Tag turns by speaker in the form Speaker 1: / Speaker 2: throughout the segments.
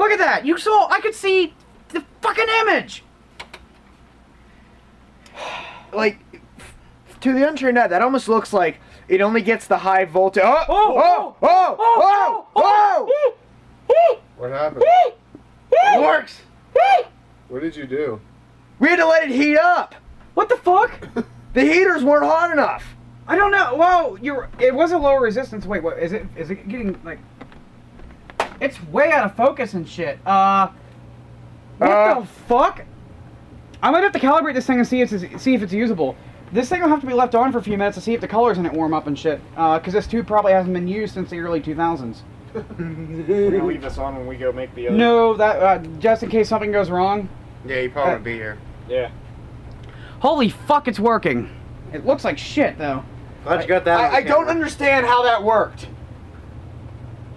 Speaker 1: Look at that! You saw, I could see the fucking image!
Speaker 2: Like, to the untrained eye, that almost looks like it only gets the high voltage.
Speaker 3: What happened?
Speaker 2: It works!
Speaker 3: What did you do?
Speaker 2: We had to let it heat up!
Speaker 1: What the fuck?
Speaker 2: The heaters weren't hot enough!
Speaker 1: I don't know. Well, it was a low resistance. Wait, what is it? Is it getting like? It's way out of focus and shit. What the fuck? I might have to calibrate this thing and see if it's usable. This thing will have to be left on for a few minutes to see if the colors in it warm up and shit. Because this tube probably hasn't been used since the early 2000s.
Speaker 4: We're gonna leave this on when we go make the other.
Speaker 1: No, that just in case something goes wrong.
Speaker 3: Yeah, you probably won't be here.
Speaker 4: Yeah.
Speaker 1: Holy fuck, it's working. It looks like shit though.
Speaker 4: Glad you got that.
Speaker 2: I don't understand how that worked.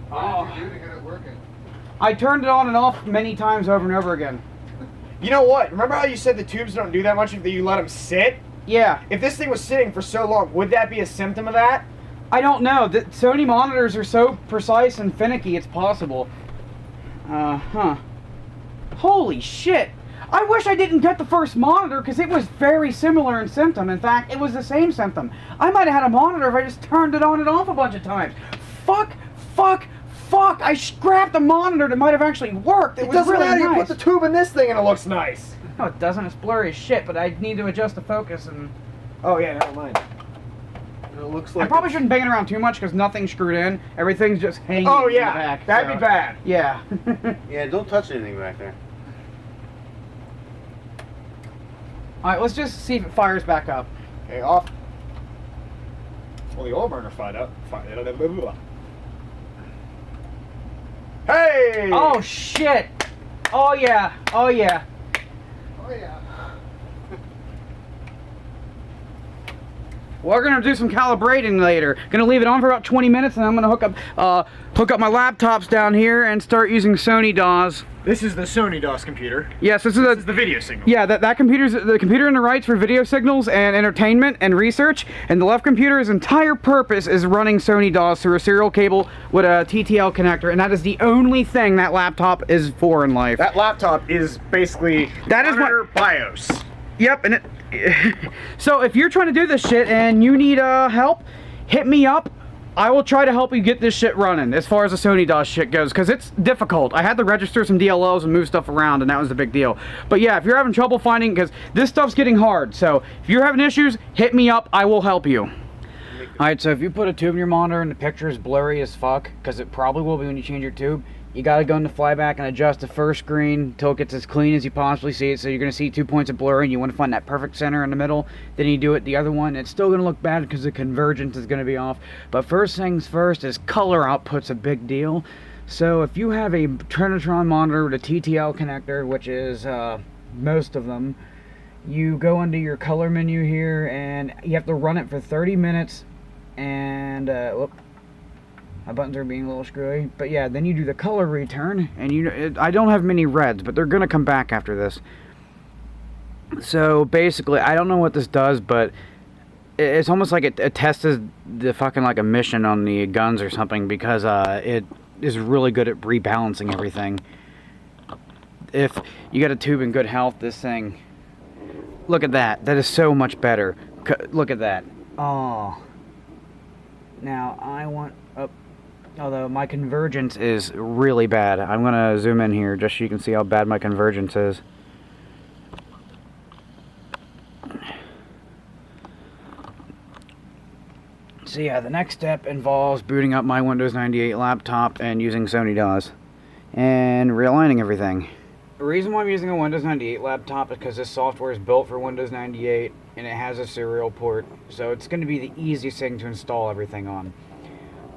Speaker 3: What did you do to get it working?
Speaker 1: I turned it on and off many times over and over again.
Speaker 2: You know what? Remember how you said the tubes don't do that much if you let them sit?
Speaker 1: Yeah.
Speaker 2: If this thing was sitting for so long, would that be a symptom of that?
Speaker 1: I don't know. The Sony monitors are so precise and finicky, it's possible. Holy shit. I wish I didn't get the first monitor because it was very similar in symptom. In fact, it was the same symptom. I might have had a monitor if I just turned it on and off a bunch of times. Fuck. I scrapped the monitor that might have actually worked. It was
Speaker 2: doesn't
Speaker 1: really
Speaker 2: matter.
Speaker 1: nice.
Speaker 2: You put the tube in this thing and it looks nice.
Speaker 1: No, it doesn't. It's blurry as shit, but I need to adjust the focus and...
Speaker 2: Oh yeah, never mind.
Speaker 3: It looks like
Speaker 1: I probably shouldn't bang it around too much because nothing's screwed in. Everything's just hanging
Speaker 2: Oh
Speaker 1: in
Speaker 2: yeah,
Speaker 1: the back.
Speaker 2: that'd
Speaker 1: so-
Speaker 2: be bad.
Speaker 1: Yeah.
Speaker 4: Yeah, don't touch anything back there.
Speaker 1: Alright, let's just see if it fires back up.
Speaker 2: Okay, off.
Speaker 4: Well, the oil burner fired up.
Speaker 2: Hey!
Speaker 1: Oh shit! Oh yeah! Oh yeah!
Speaker 3: Oh yeah.
Speaker 1: We're gonna do some calibrating later. Gonna leave it on for about 20 minutes, and I'm gonna hook up my laptops down here and start using Sony DAWs.
Speaker 4: This is the Sony DOS computer.
Speaker 1: Yes, this
Speaker 4: This is the video signal.
Speaker 1: Yeah, that computer's the computer on the right's for video signals and entertainment and research, and the left computer's entire purpose is running Sony DAWs through a serial cable with a TTL connector, and that is the only thing that laptop is for in life.
Speaker 4: That laptop is basically
Speaker 1: That is
Speaker 4: monitor BIOS.
Speaker 1: Yep, and so if you're trying to do this shit and you need help, hit me up. I will try to help you get this shit running as far as the Sony DOS shit goes, because it's difficult. I had to register some DLLs and move stuff around, and that was the big deal. But yeah, if you're having trouble finding, because this stuff's getting hard, so if you're having issues, hit me up. I will help you. Alright, so if you put a tube in your monitor and the picture is blurry as fuck, because it probably will be when you change your tube, you gotta go into flyback and adjust the first screen until it gets as clean as you possibly see it. So you're gonna see 2 points of blur and you want to find that perfect center in the middle. Then you do it the other one. It's still gonna look bad because the convergence is gonna be off. But first things first is color output's a big deal. So if you have a Trinitron monitor with a TTL connector, which is most of them, you go into your color menu here and you have to run it for 30 minutes. And whoop. My buttons are being a little screwy, but yeah, then you do the color return, and I don't have many reds, but they're gonna come back after this. So basically, I don't know what this does, but it's almost like it tests the fucking like emission on the guns or something, because it is really good at rebalancing everything. If you got a tube in good health, this thing, look at that. That is so much better. Look at that. Oh. Now I want up. Although my convergence is really bad. I'm gonna zoom in here just so you can see how bad my convergence is. So yeah, the next step involves booting up my Windows 98 laptop and using Sony DAWs and realigning everything. The reason why I'm using a Windows 98 laptop is because this software is built for Windows 98 and it has a serial port, so it's going to be the easiest thing to install everything on.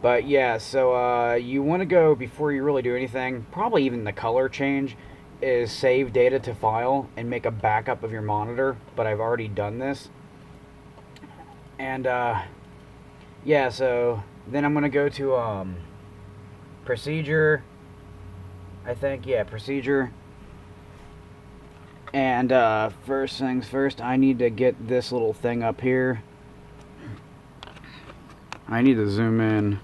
Speaker 1: But yeah, so you want to go, before you really do anything, probably even the color change, is save data to file and make a backup of your monitor, but I've already done this. And yeah, so then I'm going to go to procedure, I think, yeah, procedure. And first things first, I need to get this little thing up here. I need to zoom in.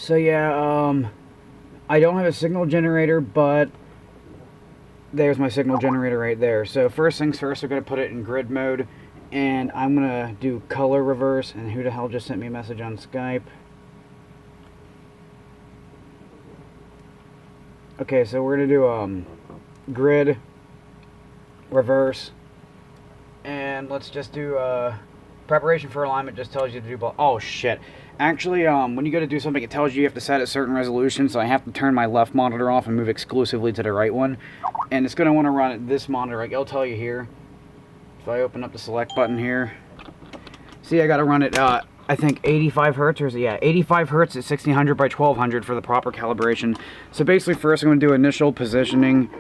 Speaker 1: So yeah, I don't have a signal generator, but there's my signal generator right there. So first things first, we're going to put it in grid mode, and I'm going to do color reverse. And who the hell just sent me a message on Skype? Okay, so we're going to do grid reverse, and let's just do preparation for alignment. Just tells you to do oh shit. Actually, when you go to do something, it tells you have to set a certain resolution, so I have to turn my left monitor off and move exclusively to the right one. And it's going to want to run at this monitor, like it'll tell you here. If I open up the select button here, see I got to run it, I think 85 hertz, or is it, yeah, 85 hertz at 1600 by 1200 for the proper calibration. So basically first I'm going to do initial positioning,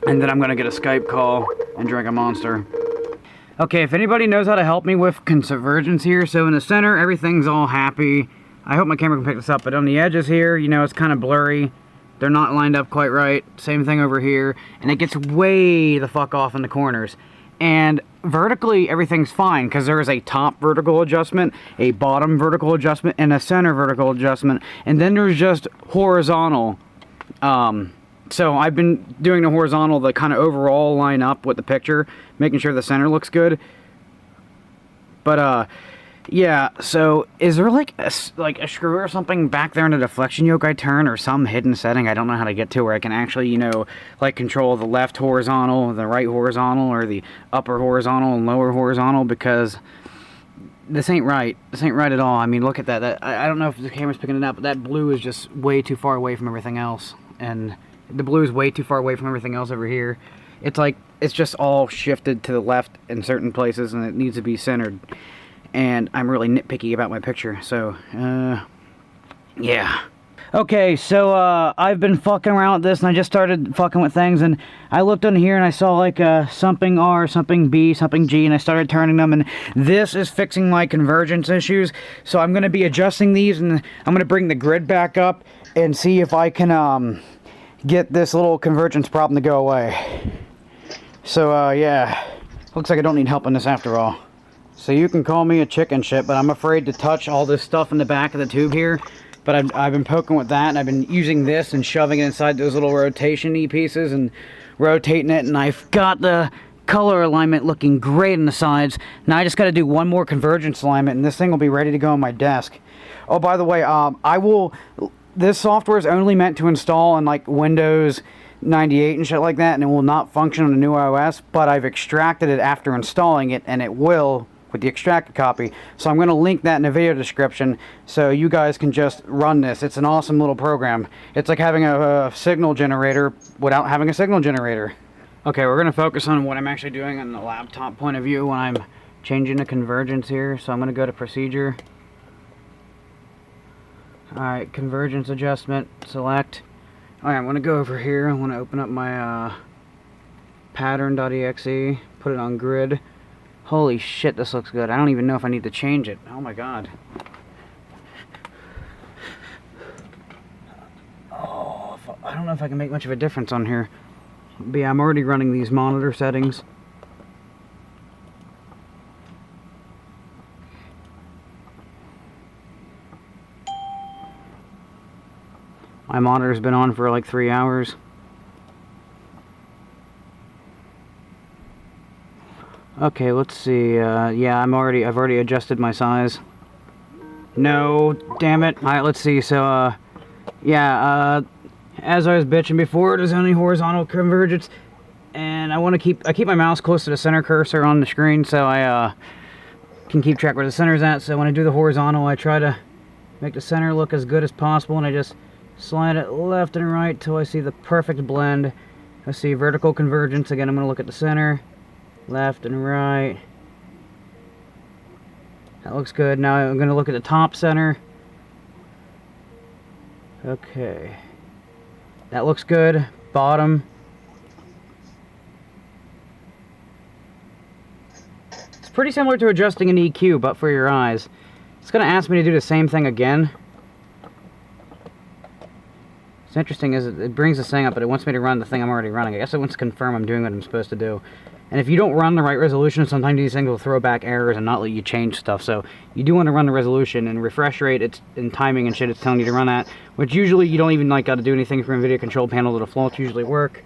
Speaker 1: and then I'm going to get a Skype call and drink a Monster. Okay, if anybody knows how to help me with Convergence here, so in the center, everything's all happy. I hope my camera can pick this up, but on the edges here, you know, it's kind of blurry. They're not lined up quite right. Same thing over here. And it gets way the fuck off in the corners. And vertically, everything's fine, because there is a top vertical adjustment, a bottom vertical adjustment, and a center vertical adjustment. And then there's just horizontal. So I've been doing the horizontal, the kind of overall line up with the picture, making sure the center looks good. But yeah, so is there like a screw or something back there in the deflection yoke I turn, or some hidden setting I don't know how to get to, where I can actually, you know, like control the left horizontal, the right horizontal, or the upper horizontal and lower horizontal? Because this ain't right. This ain't right at all. I mean, look at that. I don't know if the camera's picking it up, but that blue is just way too far away from everything else. And the blue is way too far away from everything else over here. It's like, it's just all shifted to the left in certain places, and it needs to be centered. And I'm really nitpicky about my picture, so, yeah. Okay, so, I've been fucking around with this, and I just started fucking with things, and I looked on here, and I saw, like, something R, something B, something G, and I started turning them, and this is fixing my convergence issues. So I'm gonna be adjusting these, and I'm gonna bring the grid back up, and see if I can, get this little convergence problem to go away. So, yeah. Looks like I don't need help on this after all. So you can call me a chicken shit, but I'm afraid to touch all this stuff in the back of the tube here. But I've been poking with that, and I've been using this and shoving it inside those little rotation-y pieces and rotating it, and I've got the color alignment looking great on the sides. Now I just got to do one more convergence alignment, and this thing will be ready to go on my desk. Oh, by the way, this software is only meant to install on like Windows 98 and shit like that, and it will not function on the new OS, but I've extracted it after installing it, and it will with the extracted copy. So I'm going to link that in the video description so you guys can just run this. It's an awesome little program. It's like having a signal generator without having a signal generator. Okay, we're going to focus on what I'm actually doing on the laptop point of view when I'm changing the convergence here. So I'm going to go to procedure. Alright, convergence adjustment, select. Alright, I'm going to go over here. I want to open up my Patern.exe, put it on grid. Holy shit, this looks good. I don't even know if I need to change it. Oh my god. Oh, I don't know if I can make much of a difference on here. But yeah, I'm already running these monitor settings. My monitor's been on for like 3 hours. Okay, let's see. Yeah, I've already adjusted my size. No, damn it. Alright, let's see. So, yeah, as I was bitching before, there's only horizontal convergence, and I keep my mouse close to the center cursor on the screen, so I can keep track where the center's at. So when I do the horizontal, I try to make the center look as good as possible, and I just slide it left and right till I see the perfect blend. I see vertical convergence. Again, I'm going to look at the center, left and right. That looks good. Now I'm going to look at the top center. Okay. That looks good. Bottom. It's pretty similar to adjusting an EQ, but for your eyes. It's going to ask me to do the same thing again. What's interesting is it brings this thing up, but it wants me to run the thing I'm already running. I guess it wants to confirm I'm doing what I'm supposed to do. And if you don't run the right resolution, sometimes these things will throw back errors and not let you change stuff. So you do want to run the resolution and refresh rate. It's in timing and shit. It's telling you to run at, which usually you don't even like got to do anything from NVIDIA control panel. The defaults usually work.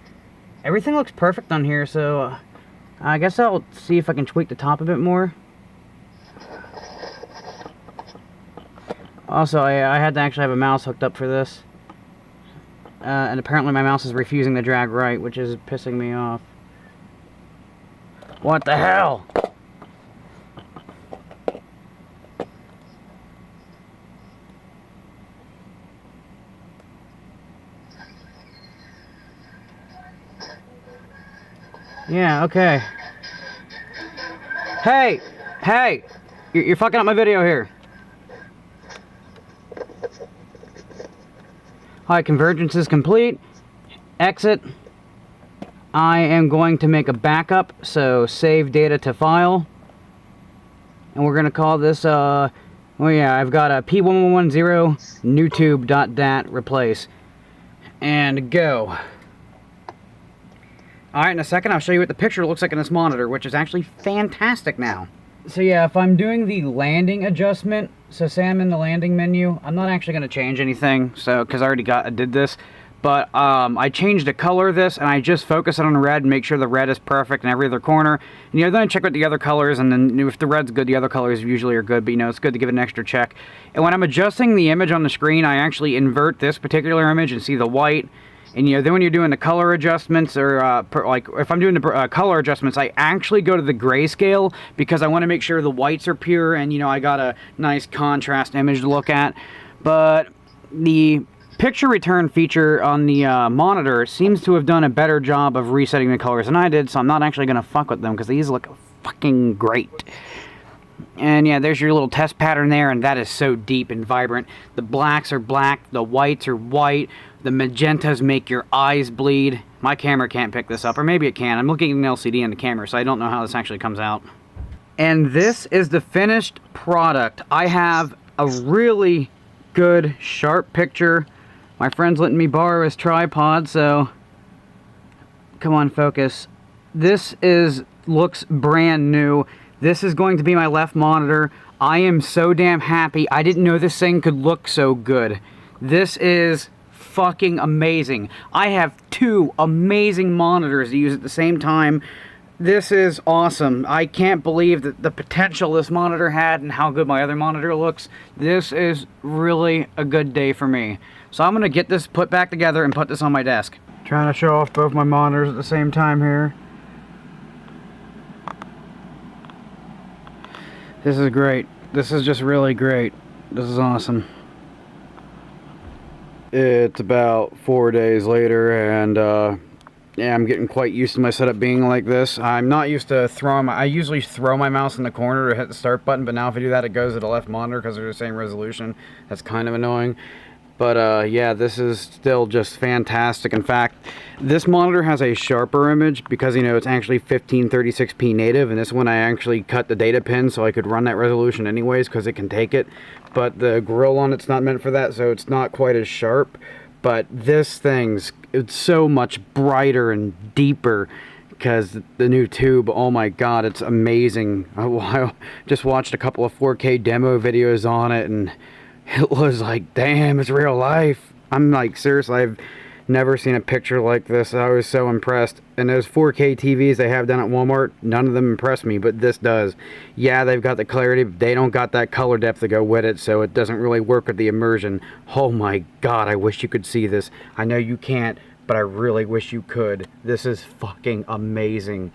Speaker 1: Everything looks perfect on here. So I guess I'll see if I can tweak the top a bit more. Also, I had to actually have a mouse hooked up for this. And apparently my mouse is refusing to drag right, which is pissing me off. What the hell? Yeah, okay. Hey! Hey! You're fucking up my video here. Alright, convergence is complete. Exit. I am going to make a backup, so save data to file. And we're going to call this, oh yeah, I've got a P1110 newtube.dat replace. And go. Alright, in a second I'll show you what the picture looks like in this monitor, which is actually fantastic now. So yeah, if I'm doing the landing adjustment, so say I'm in the landing menu, I'm not actually going to change anything, so because I did this, but I changed the color of this, and I just focus it on red and make sure the red is perfect in every other corner. And then I check with the other colors, and then if the red's good, the other colors usually are good, but it's good to give it an extra check. And when I'm adjusting the image on the screen, I actually invert this particular image and see the white. And then when you're doing the color adjustments, or like if I'm doing the color adjustments, I actually go to the grayscale because I want to make sure the whites are pure and I got a nice contrast image to look at. But the picture return feature on the monitor seems to have done a better job of resetting the colors than I did, so I'm not actually going to fuck with them because these look fucking great. And yeah, there's your little test pattern there, and that is so deep and vibrant. The blacks are black, the whites are white, the magentas make your eyes bleed. My camera can't pick this up, or maybe it can. I'm looking at an LCD in the camera, so I don't know how this actually comes out. And this is the finished product. I have a really good, sharp picture. My friend's letting me borrow his tripod, so come on, focus. This looks brand new. This is going to be my left monitor. I am so damn happy. I didn't know this thing could look so good. This is fucking amazing. I have two amazing monitors to use at the same time. This is awesome. I can't believe that the potential this monitor had and how good my other monitor looks. This is really a good day for me. So I'm going to get this put back together and put this on my desk. Trying to show off both my monitors at the same time here. This is great. This is just really great. This is awesome. It's about 4 days later, and yeah, I'm getting quite used to my setup being like this. I'm not used to throwing I usually throw my mouse in the corner to hit the start button, but now if I do that, it goes to the left monitor because they're the same resolution. That's kind of annoying. But yeah, this is still just fantastic. In fact, this monitor has a sharper image because, it's actually 1536p native, and this one I actually cut the data pin so I could run that resolution anyways because it can take it. But the grill on it's not meant for that, so it's not quite as sharp. But this it's so much brighter and deeper because the new tube, oh my god, it's amazing. I just watched a couple of 4K demo videos on it, and it was like, damn, it's real life. I'm like, seriously, I've never seen a picture like this. I was so impressed. And those 4K TVs they have down at Walmart, none of them impress me, but this does. Yeah, they've got the clarity, but they don't got that color depth to go with it, so it doesn't really work with the immersion. Oh my god, I wish you could see this. I know you can't, but I really wish you could. This is fucking amazing.